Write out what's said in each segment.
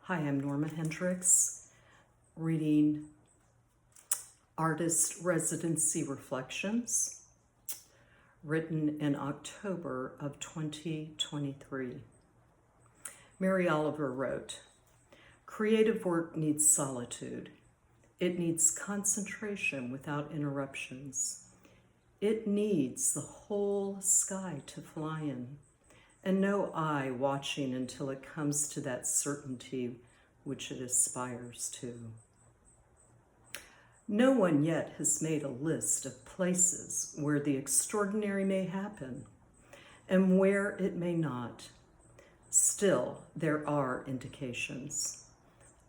Hi, I'm Norma Hendricks, reading Artist Residency Reflections, written in October of 2023. Mary Oliver wrote, "Creative work needs solitude. It needs concentration without interruptions. It needs the whole sky to fly in, and no eye watching until it comes to that certainty which it aspires to." No one yet has made a list of places where the extraordinary may happen and where it may not. Still, there are indications.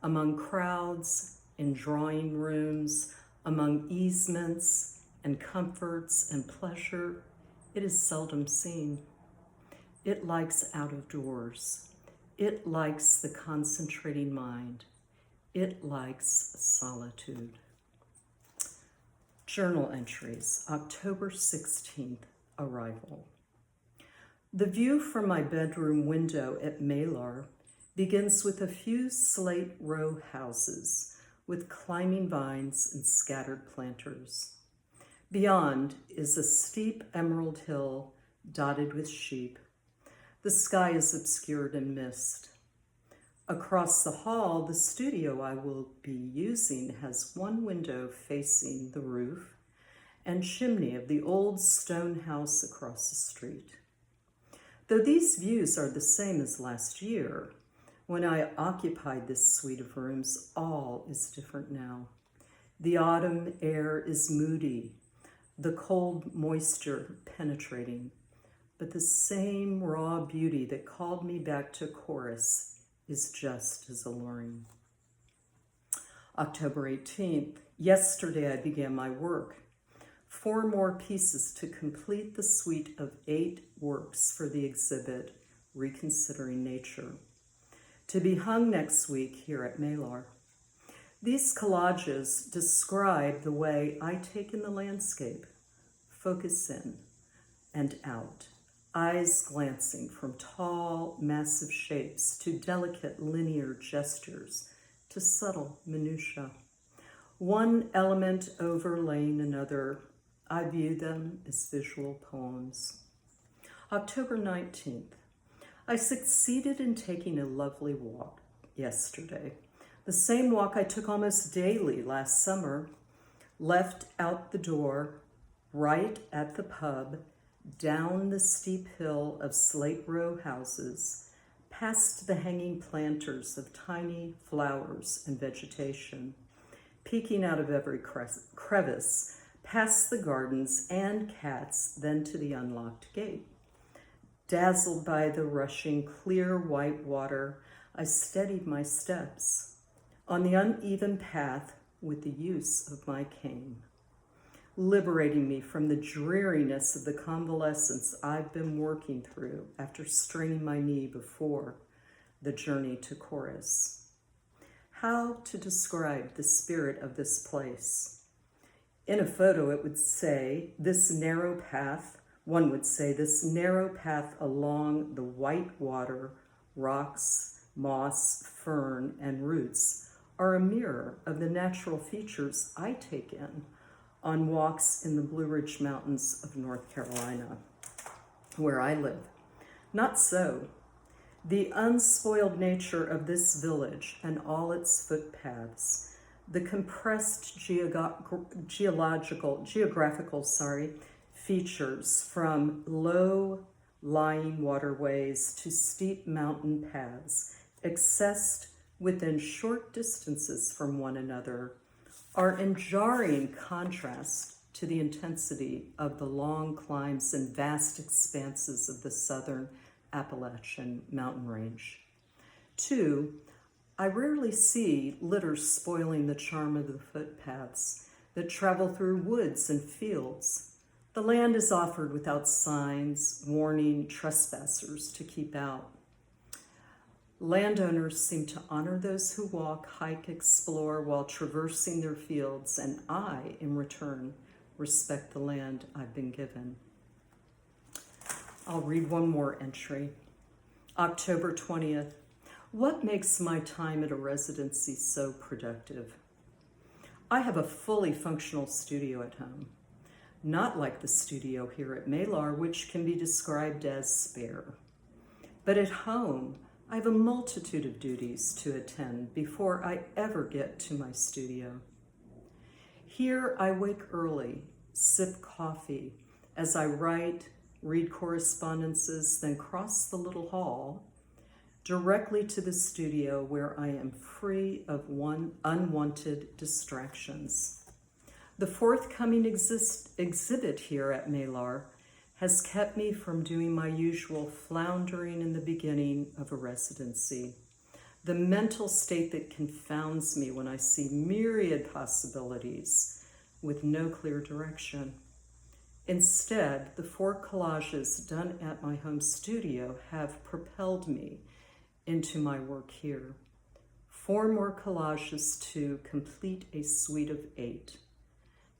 Among crowds, in drawing rooms, among easements and comforts and pleasure, it is seldom seen. It likes out of doors. It likes the concentrating mind. It likes solitude. Journal entries, October 16th, arrival. The view from my bedroom window at Maelor begins with a few slate row houses with climbing vines and scattered planters. Beyond is a steep emerald hill dotted with sheep. The sky is obscured in mist. Across the hall, the studio I will be using has one window facing the roof and chimney of the old stone house across the street. Though these views are the same as last year, when I occupied this suite of rooms, all is different now. The autumn air is moody, the cold moisture penetrating, but the same raw beauty that called me back to Corris is just as alluring. October 18th, yesterday I began my work. 4 more pieces to complete the suite of 8 works for the exhibit, Reconsidering Nature, to be hung next week here at Maelor. These collages describe the way I take in the landscape, focus in and out, eyes glancing from tall, massive shapes to delicate linear gestures to subtle minutiae. One element overlaying another, I view them as visual poems. October 19th, I succeeded in taking a lovely walk yesterday. The same walk I took almost daily last summer, left out the door, right at the pub, down the steep hill of slate row houses, past the hanging planters of tiny flowers and vegetation, peeking out of every crevice, past the gardens and cats, then to the unlocked gate. Dazzled by the rushing clear white water, I steadied my steps on the uneven path with the use of my cane, liberating me from the dreariness of the convalescence I've been working through after straining my knee before the journey to Corris. How to describe the spirit of this place? In a photo, it would say, one would say, this narrow path along the white water, rocks, moss, fern, and roots are a mirror of the natural features I take in on walks in the Blue Ridge Mountains of North Carolina, where I live. Not so. The unspoiled nature of this village and all its footpaths, the compressed geographical features from low-lying waterways to steep mountain paths, accessed within short distances from one another, are in jarring contrast to the intensity of the long climbs and vast expanses of the southern Appalachian mountain range. 2, I rarely see litter spoiling the charm of the footpaths that travel through woods and fields. The land is offered without signs warning trespassers to keep out. Landowners seem to honor those who walk, hike, explore while traversing their fields, and I, in return, respect the land I've been given. I'll read one more entry. October 20th. What makes my time at a residency so productive? I have a fully functional studio at home, not like the studio here at Maelor, which can be described as spare. But at home, I have a multitude of duties to attend before I ever get to my studio. Here, I wake early, sip coffee as I write, read correspondences, then cross the little hall directly to the studio where I am free of unwanted distractions. The forthcoming exhibit here at Maelor has kept me from doing my usual floundering in the beginning of a residency, the mental state that confounds me when I see myriad possibilities with no clear direction. Instead, the 4 collages done at my home studio have propelled me into my work here. 4 more collages to complete a suite of 8.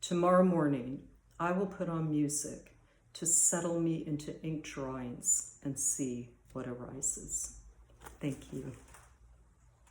Tomorrow morning, I will put on music to settle me into ink drawings and see what arises. Thank you.